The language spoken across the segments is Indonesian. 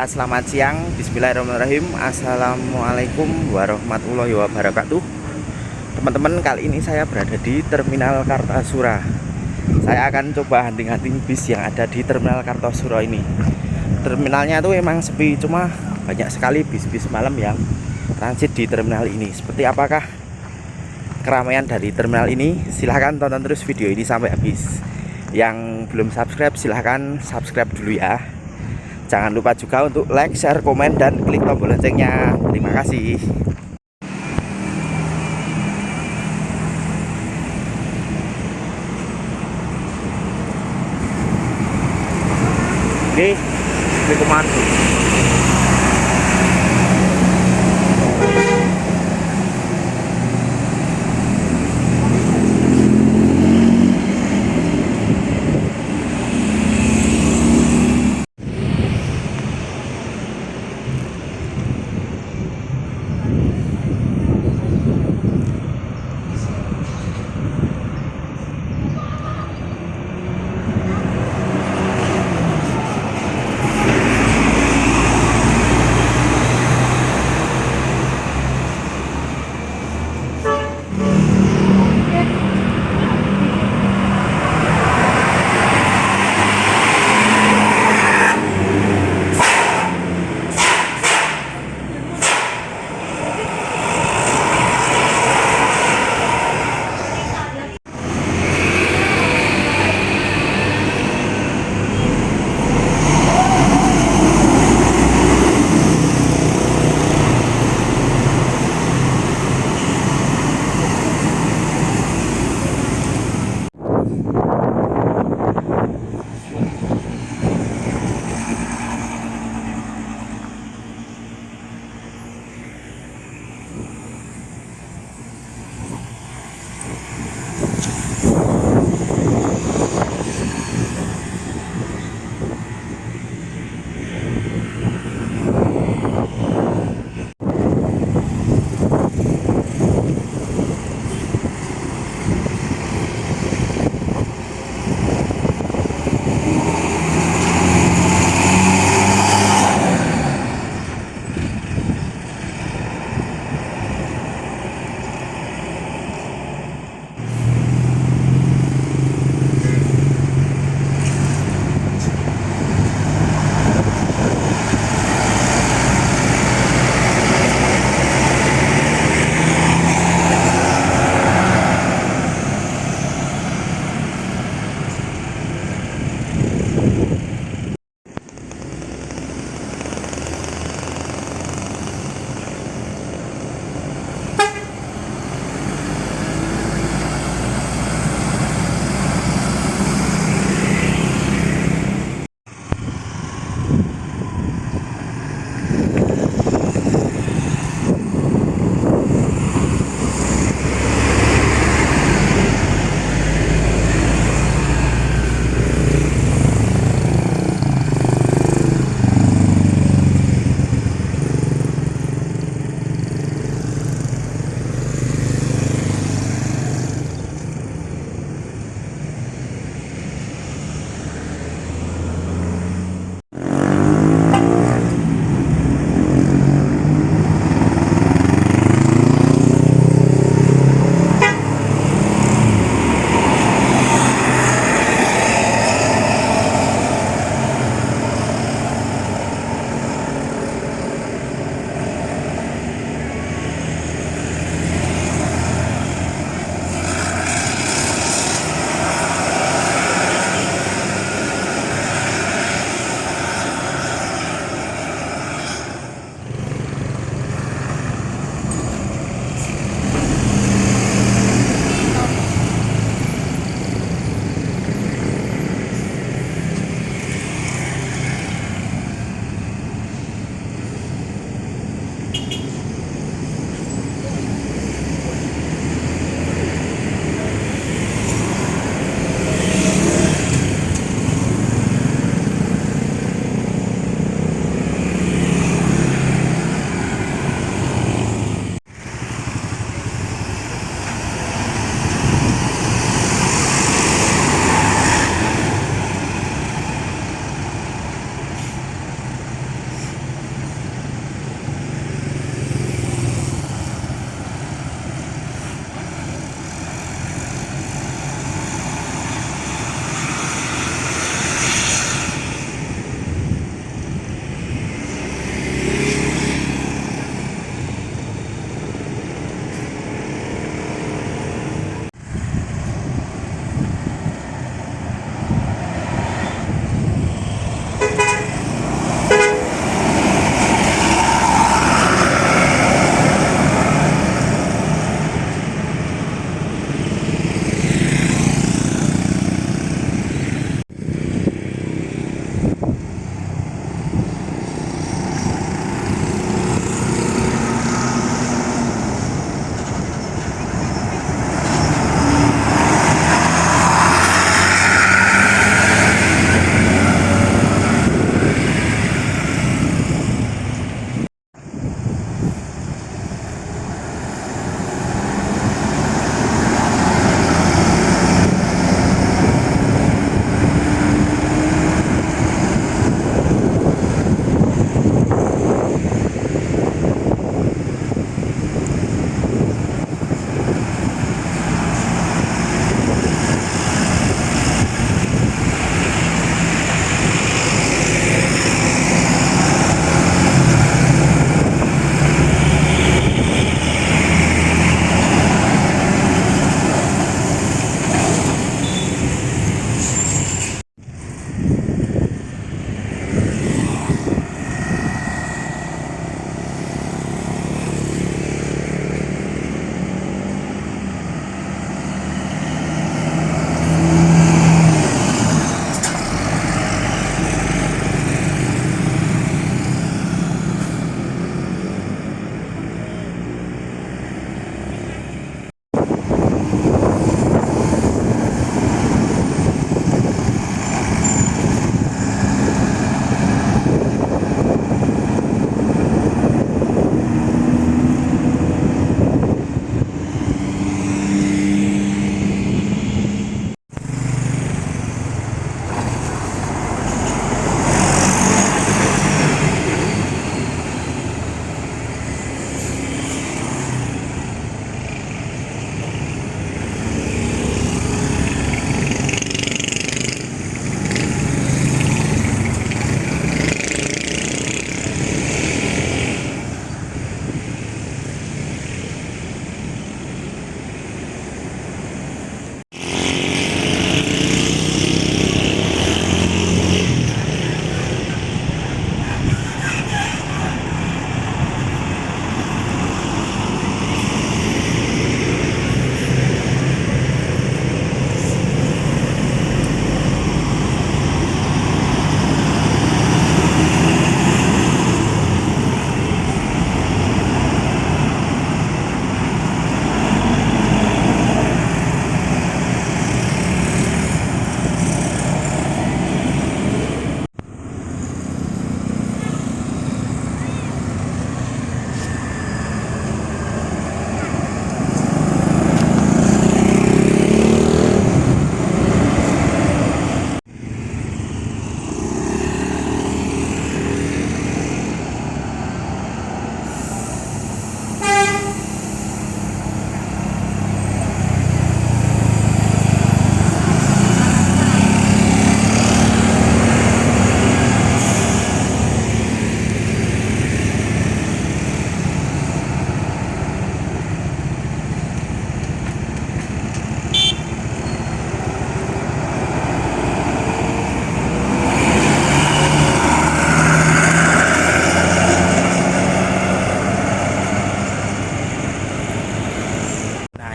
Ya, selamat siang. Bismillahirrahmanirrahim. Assalamualaikum warahmatullahi wabarakatuh. Teman-teman, kali ini saya berada di Terminal Kartasura. Saya akan coba hunting-hunting bis yang ada di Terminal Kartasura ini. Terminalnya itu emang sepi, cuma banyak sekali bis-bis malam yang transit di terminal ini. Seperti apakah keramaian dari terminal ini? Silahkan tonton terus video ini sampai habis. Yang belum subscribe, silahkan subscribe dulu ya. Jangan lupa juga untuk like, share, komen, dan klik tombol loncengnya. Terima kasih. Oke, klik komando.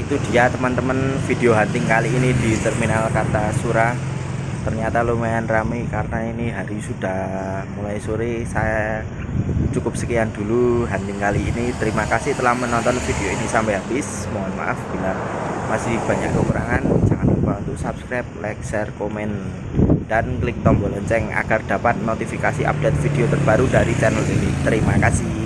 itu dia teman-teman video hunting kali ini di Terminal Kartasura. Ternyata lumayan ramai karena ini hari sudah mulai sore. Saya cukup sekian dulu hunting kali ini. Terima kasih telah menonton video ini sampai habis. Mohon maaf bila masih banyak kekurangan. Jangan lupa untuk subscribe, like, share, komen, dan klik tombol lonceng agar dapat notifikasi update video terbaru dari channel ini. Terima kasih.